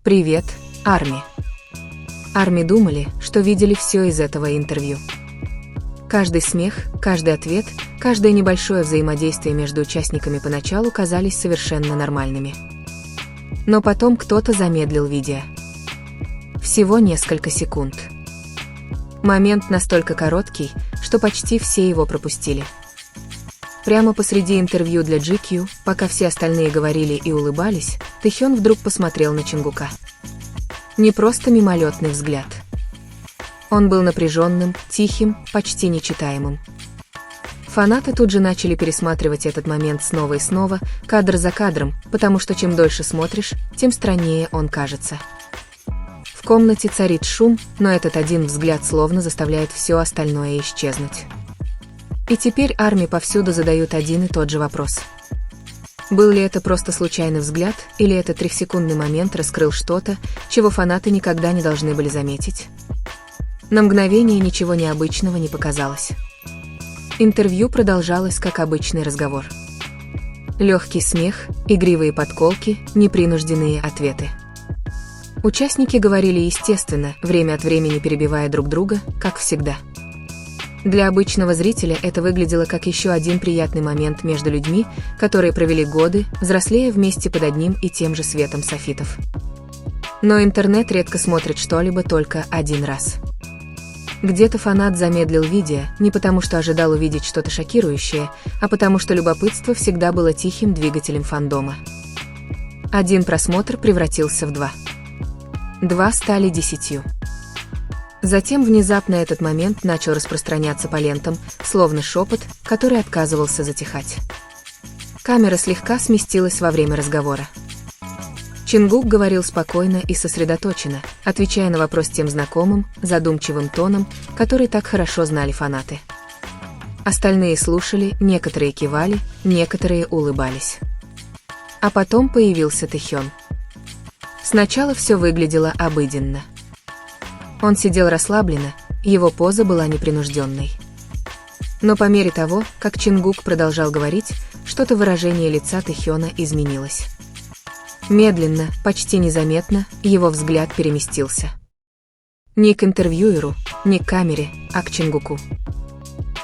Привет, Арми. Арми думали, что видели все из этого интервью. Каждый смех, каждый ответ, каждое небольшое взаимодействие между участниками поначалу казались совершенно нормальными. Но потом кто-то замедлил видео. Всего несколько секунд. Момент настолько короткий, что почти все его пропустили. Прямо посреди интервью для GQ, пока все остальные говорили и улыбались, Тэхён вдруг посмотрел на Чингука. Не просто мимолетный взгляд. Он был напряженным, тихим, почти нечитаемым. Фанаты тут же начали пересматривать этот момент снова и снова, кадр за кадром, потому что чем дольше смотришь, тем страннее он кажется. В комнате царит шум, но этот один взгляд словно заставляет все остальное исчезнуть. И теперь Арми повсюду задают один и тот же вопрос. Был ли это просто случайный взгляд, или этот 3-секундный момент раскрыл что-то, чего фанаты никогда не должны были заметить? На мгновение ничего необычного не показалось. Интервью продолжалось как обычный разговор. Легкий смех, игривые подколки, непринужденные ответы. Участники говорили естественно, время от времени перебивая друг друга, как всегда. Для обычного зрителя это выглядело как еще один приятный момент между людьми, которые провели годы, взрослея вместе под одним и тем же светом софитов. Но интернет редко смотрит что-либо только один раз. Где-то фанат замедлил видео не потому, что ожидал увидеть что-то шокирующее, а потому что любопытство всегда было тихим двигателем фандома. Один просмотр превратился в 2. 2 стали 10. Затем внезапно этот момент начал распространяться по лентам, словно шепот, который отказывался затихать. Камера слегка сместилась во время разговора. Чингук говорил спокойно и сосредоточенно, отвечая на вопрос тем знакомым, задумчивым тоном, который так хорошо знали фанаты. Остальные слушали, некоторые кивали, некоторые улыбались. А потом появился Тэхён. Сначала все выглядело обыденно. Он сидел расслабленно, его поза была непринужденной. Но по мере того, как Чингук продолжал говорить, что-то выражение лица Тэхёна изменилось. Медленно, почти незаметно, его взгляд переместился. Не к интервьюеру, не к камере, а к Чингуку.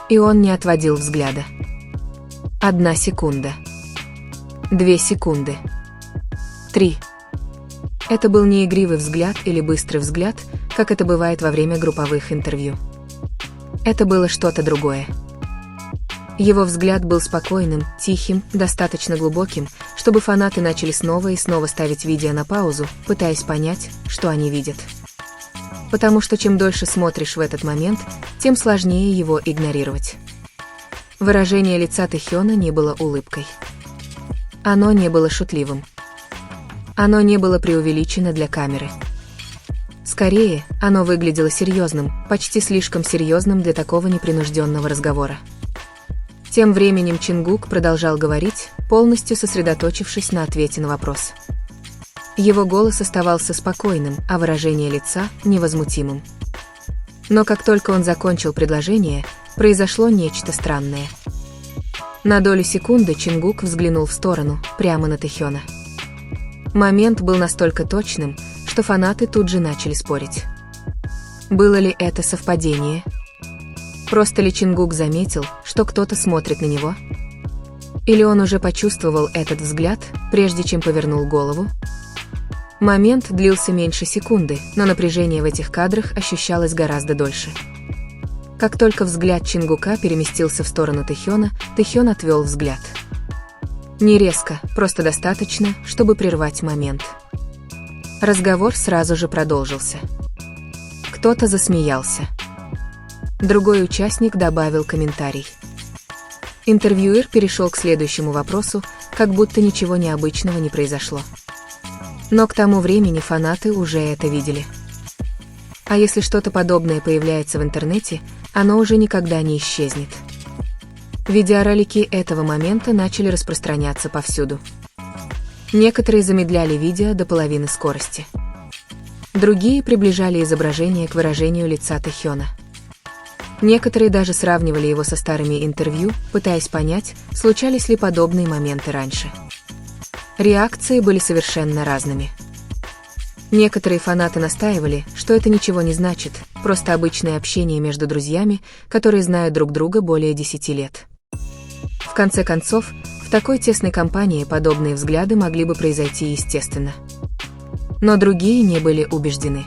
И он не отводил взгляда. 1 секунда. 2 секунды. 3. Это был не игривый взгляд или быстрый взгляд, как это бывает во время групповых интервью. Это было что-то другое. Его взгляд был спокойным, тихим, достаточно глубоким, чтобы фанаты начали снова и снова ставить видео на паузу, пытаясь понять, что они видят. Потому что чем дольше смотришь в этот момент, тем сложнее его игнорировать. Выражение лица Тэхёна не было улыбкой. Оно не было шутливым. Оно не было преувеличено для камеры. Скорее, оно выглядело серьезным, почти слишком серьезным для такого непринужденного разговора. Тем временем Чингук продолжал говорить, полностью сосредоточившись на ответе на вопрос. Его голос оставался спокойным, а выражение лица – невозмутимым. Но как только он закончил предложение, произошло нечто странное. На долю секунды Чингук взглянул в сторону, прямо на Тэхёна. Момент был настолько точным, что фанаты тут же начали спорить. Было ли это совпадение? Просто ли Чингук заметил, что кто-то смотрит на него? Или он уже почувствовал этот взгляд, прежде чем повернул голову? Момент длился меньше секунды, но напряжение в этих кадрах ощущалось гораздо дольше. Как только взгляд Чингука переместился в сторону Тэхёна, Тэхён отвел взгляд. Не резко, просто достаточно, чтобы прервать момент. Разговор сразу же продолжился. Кто-то засмеялся. Другой участник добавил комментарий. Интервьюер перешел к следующему вопросу, как будто ничего необычного не произошло. Но к тому времени фанаты уже это видели. А если что-то подобное появляется в интернете, оно уже никогда не исчезнет. Видеоролики этого момента начали распространяться повсюду. Некоторые замедляли видео до половины скорости. Другие приближали изображение к выражению лица Тэхёна. Некоторые даже сравнивали его со старыми интервью, пытаясь понять, случались ли подобные моменты раньше. Реакции были совершенно разными. Некоторые фанаты настаивали, что это ничего не значит, просто обычное общение между друзьями, которые знают друг друга более 10 лет. В конце концов, в такой тесной компании подобные взгляды могли бы произойти естественно. Но другие не были убеждены.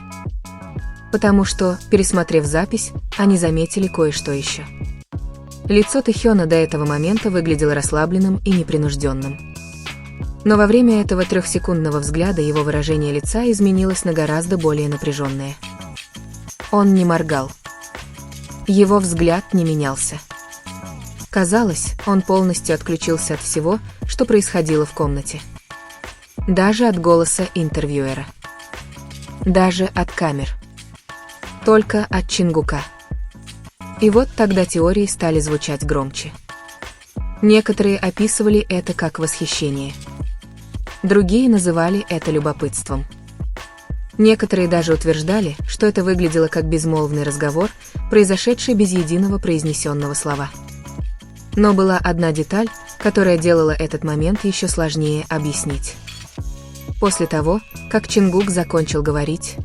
Потому что, пересмотрев запись, они заметили кое-что еще. Лицо Тэхёна до этого момента выглядело расслабленным и непринужденным. Но во время этого 3-секундного взгляда его выражение лица изменилось на гораздо более напряженное. Он не моргал. Его взгляд не менялся. Казалось, он полностью отключился от всего, что происходило в комнате. Даже от голоса интервьюера. Даже от камер. Только от Чингука. И вот тогда теории стали звучать громче. Некоторые описывали это как восхищение. Другие называли это любопытством. Некоторые даже утверждали, что это выглядело как безмолвный разговор, произошедший без единого произнесенного слова. Но была одна деталь, которая делала этот момент еще сложнее объяснить. После того, как Чингук закончил говорить,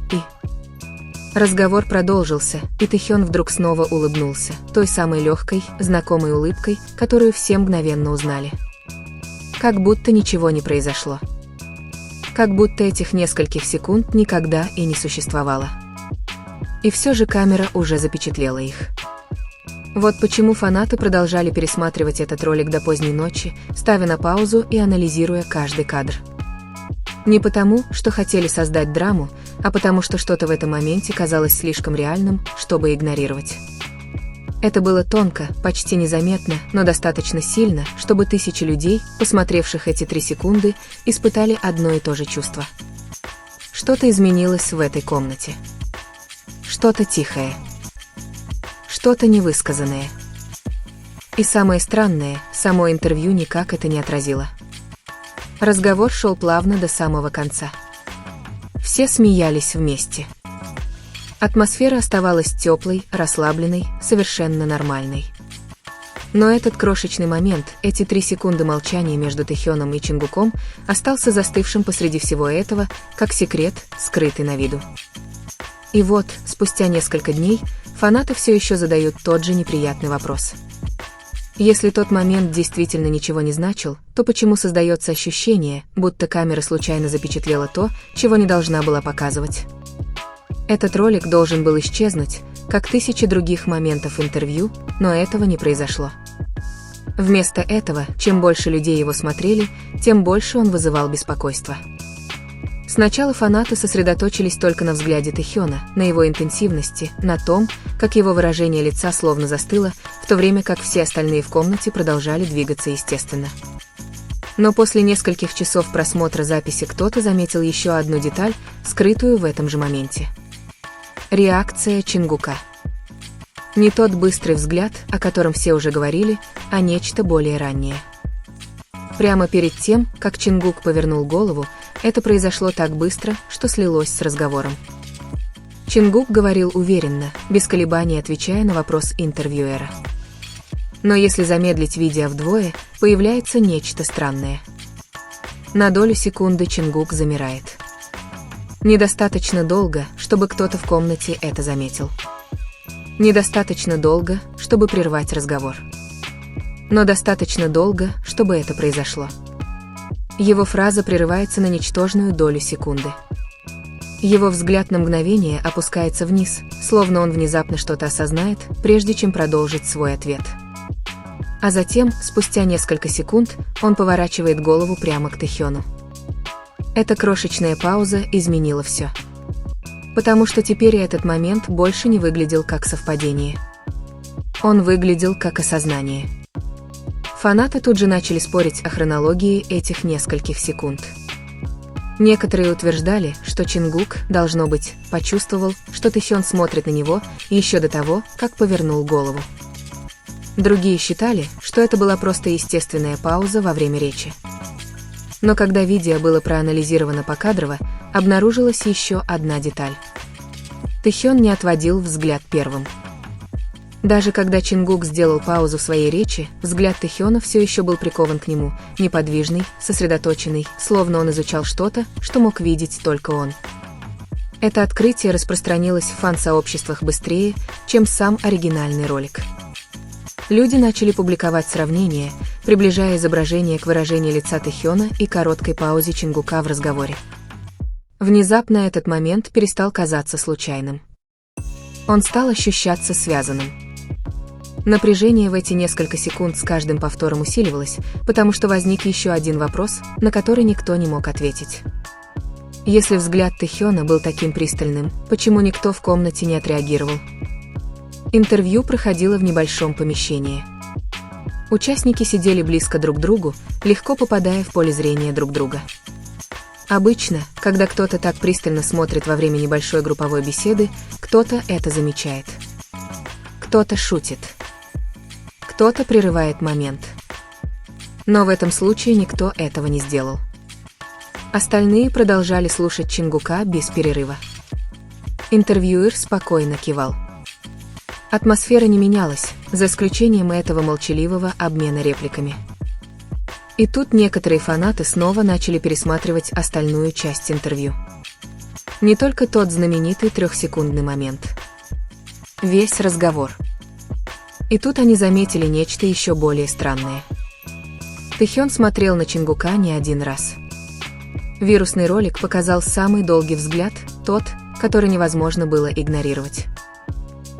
разговор продолжился, и Тэхён вдруг снова улыбнулся, той самой легкой, знакомой улыбкой, которую все мгновенно узнали. Как будто ничего не произошло. Как будто этих нескольких секунд никогда и не существовало. И все же камера уже запечатлела их. Вот почему фанаты продолжали пересматривать этот ролик до поздней ночи, ставя на паузу и анализируя каждый кадр. Не потому, что хотели создать драму, а потому что что-то в этом моменте казалось слишком реальным, чтобы игнорировать. Это было тонко, почти незаметно, но достаточно сильно, чтобы тысячи людей, посмотревших эти 3 секунды, испытали одно и то же чувство. Что-то изменилось в этой комнате. Что-то тихое. Что-то невысказанное. И самое странное, само интервью никак это не отразило. Разговор шел плавно до самого конца. Все смеялись вместе. Атмосфера оставалась теплой, расслабленной, совершенно нормальной. Но этот крошечный момент, эти 3 секунды молчания между Тэхёном и Чингуком, остался застывшим посреди всего этого, как секрет, скрытый на виду. И вот, спустя несколько дней, фанаты все еще задают тот же неприятный вопрос. Если тот момент действительно ничего не значил, то почему создается ощущение, будто камера случайно запечатлела то, чего не должна была показывать? Этот ролик должен был исчезнуть, как тысячи других моментов интервью, но этого не произошло. Вместо этого, чем больше людей его смотрели, тем больше он вызывал беспокойство. Сначала фанаты сосредоточились только на взгляде Тэхёна, на его интенсивности, на том, как его выражение лица словно застыло, в то время как все остальные в комнате продолжали двигаться естественно. Но после нескольких часов просмотра записи кто-то заметил еще одну деталь, скрытую в этом же моменте. Реакция Чингука. Не тот быстрый взгляд, о котором все уже говорили, а нечто более раннее. Прямо перед тем, как Чингук повернул голову, это произошло так быстро, что слилось с разговором. Чингук говорил уверенно, без колебаний отвечая на вопрос интервьюера. Но если замедлить видео вдвое, появляется нечто странное. На долю секунды Чингук замирает. Недостаточно долго, чтобы кто-то в комнате это заметил. Недостаточно долго, чтобы прервать разговор. Но достаточно долго, чтобы это произошло. Его фраза прерывается на ничтожную долю секунды. Его взгляд на мгновение опускается вниз, словно он внезапно что-то осознает, прежде чем продолжить свой ответ. А затем, спустя несколько секунд, он поворачивает голову прямо к Тэхёну. Эта крошечная пауза изменила все. Потому что теперь этот момент больше не выглядел как совпадение. Он выглядел как осознание. Фанаты тут же начали спорить о хронологии этих нескольких секунд. Некоторые утверждали, что Чингук, должно быть, почувствовал, что Тэхён смотрит на него еще до того, как повернул голову. Другие считали, что это была просто естественная пауза во время речи. Но когда видео было проанализировано покадрово, обнаружилась еще одна деталь. Тэхён не отводил взгляд первым. Даже когда Чингук сделал паузу в своей речи, взгляд Тэхёна все еще был прикован к нему, неподвижный, сосредоточенный, словно он изучал что-то, что мог видеть только он. Это открытие распространилось в фан-сообществах быстрее, чем сам оригинальный ролик. Люди начали публиковать сравнения, приближая изображение к выражению лица Тэхёна и короткой паузе Чингука в разговоре. Внезапно этот момент перестал казаться случайным. Он стал ощущаться связанным. Напряжение в эти несколько секунд с каждым повтором усиливалось, потому что возник еще один вопрос, на который никто не мог ответить. Если взгляд Тэхёна был таким пристальным, почему никто в комнате не отреагировал? Интервью проходило в небольшом помещении. Участники сидели близко друг к другу, легко попадая в поле зрения друг друга. Обычно, когда кто-то так пристально смотрит во время небольшой групповой беседы, кто-то это замечает. Кто-то шутит. Кто-то прерывает момент. Но в этом случае никто этого не сделал. Остальные продолжали слушать Чингука без перерыва. Интервьюер спокойно кивал. Атмосфера не менялась, за исключением этого молчаливого обмена репликами. И тут некоторые фанаты снова начали пересматривать остальную часть интервью. Не только тот знаменитый 3-секундный момент. Весь разговор. И тут они заметили нечто еще более странное. Тэхён смотрел на Чингука не один раз. Вирусный ролик показал самый долгий взгляд, тот, который невозможно было игнорировать.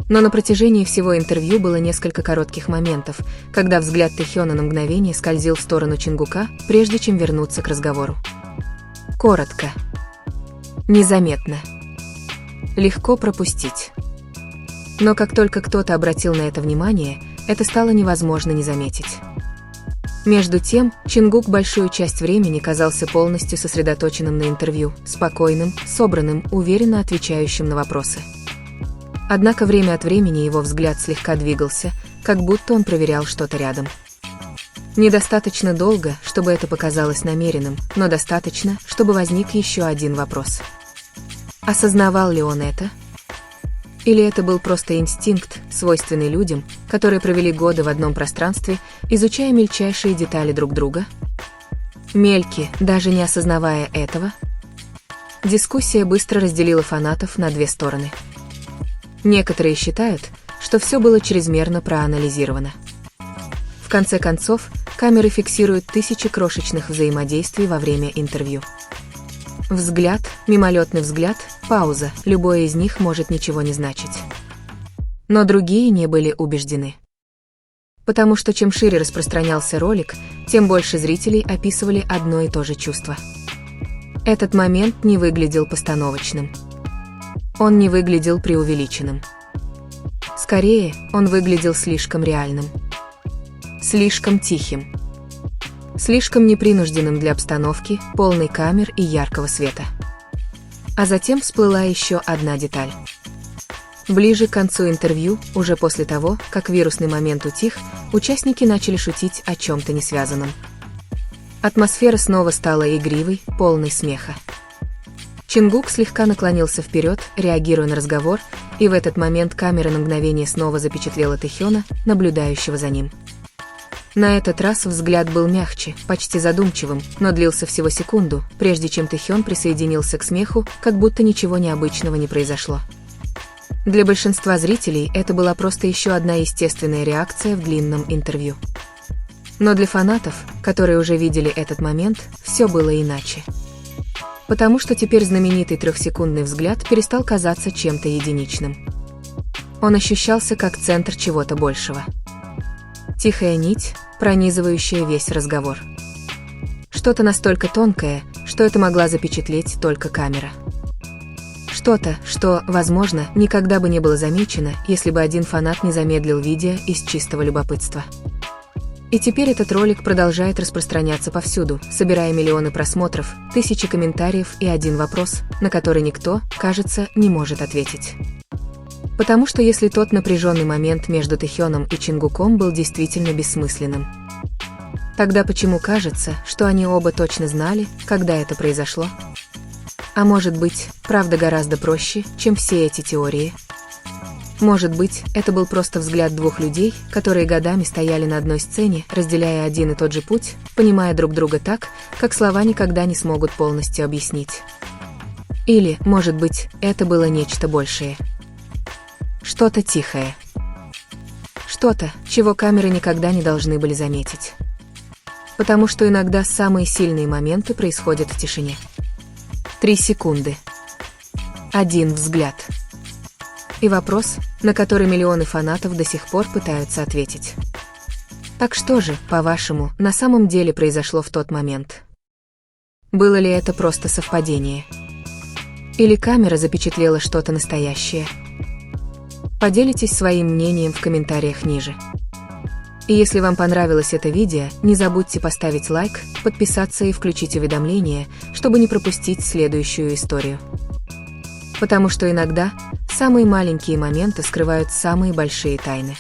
Но на протяжении всего интервью было несколько коротких моментов, когда взгляд Тэхёна на мгновение скользил в сторону Чингука, прежде чем вернуться к разговору. Коротко. Незаметно. Легко пропустить. Но как только кто-то обратил на это внимание, это стало невозможно не заметить. Между тем, Чингук большую часть времени казался полностью сосредоточенным на интервью, спокойным, собранным, уверенно отвечающим на вопросы. Однако время от времени его взгляд слегка двигался, как будто он проверял что-то рядом. Недостаточно долго, чтобы это показалось намеренным, но достаточно, чтобы возник еще один вопрос. Осознавал ли он это? Или это был просто инстинкт, свойственный людям, которые провели годы в одном пространстве, изучая мельчайшие детали друг друга? Мельки, даже не осознавая этого? Дискуссия быстро разделила фанатов на две стороны. Некоторые считают, что все было чрезмерно проанализировано. В конце концов, камеры фиксируют тысячи крошечных взаимодействий во время интервью. Взгляд, мимолетный взгляд, пауза, любое из них может ничего не значить. Но другие не были убеждены. Потому что чем шире распространялся ролик, тем больше зрителей описывали одно и то же чувство. Этот момент не выглядел постановочным. Он не выглядел преувеличенным. Скорее, он выглядел слишком реальным. Слишком тихим. Слишком непринужденным для обстановки, полной камер и яркого света. А затем всплыла еще одна деталь. Ближе к концу интервью, уже после того, как вирусный момент утих, участники начали шутить о чем-то несвязанном. Атмосфера снова стала игривой, полной смеха. Чингук слегка наклонился вперед, реагируя на разговор, и в этот момент камера на мгновение снова запечатлела Тэхёна, наблюдающего за ним. На этот раз взгляд был мягче, почти задумчивым, но длился всего секунду, прежде чем Тэхён присоединился к смеху, как будто ничего необычного не произошло. Для большинства зрителей это была просто еще одна естественная реакция в длинном интервью. Но для фанатов, которые уже видели этот момент, все было иначе. Потому что теперь знаменитый 3-секундный взгляд перестал казаться чем-то единичным. Он ощущался как центр чего-то большего. Тихая нить, пронизывающая весь разговор. Что-то настолько тонкое, что это могла запечатлеть только камера. Что-то, что, возможно, никогда бы не было замечено, если бы один фанат не замедлил видео из чистого любопытства. И теперь этот ролик продолжает распространяться повсюду, собирая миллионы просмотров, тысячи комментариев и один вопрос, на который никто, кажется, не может ответить. Потому что если тот напряженный момент между Тэхёном и Чингуком был действительно бессмысленным, тогда почему кажется, что они оба точно знали, когда это произошло? А может быть, правда гораздо проще, чем все эти теории? Может быть, это был просто взгляд двух людей, которые годами стояли на одной сцене, разделяя один и тот же путь, понимая друг друга так, как слова никогда не смогут полностью объяснить. Или, может быть, это было нечто большее. Что-то тихое. Что-то, чего камеры никогда не должны были заметить. Потому что иногда самые сильные моменты происходят в тишине. 3 секунды. 1 взгляд. И вопрос, на который миллионы фанатов до сих пор пытаются ответить. Так что же, по-вашему, на самом деле произошло в тот момент? Было ли это просто совпадение? Или камера запечатлела что-то настоящее? Поделитесь своим мнением в комментариях ниже. И если вам понравилось это видео, не забудьте поставить лайк, подписаться и включить уведомления, чтобы не пропустить следующую историю. Потому что иногда самые маленькие моменты скрывают самые большие тайны.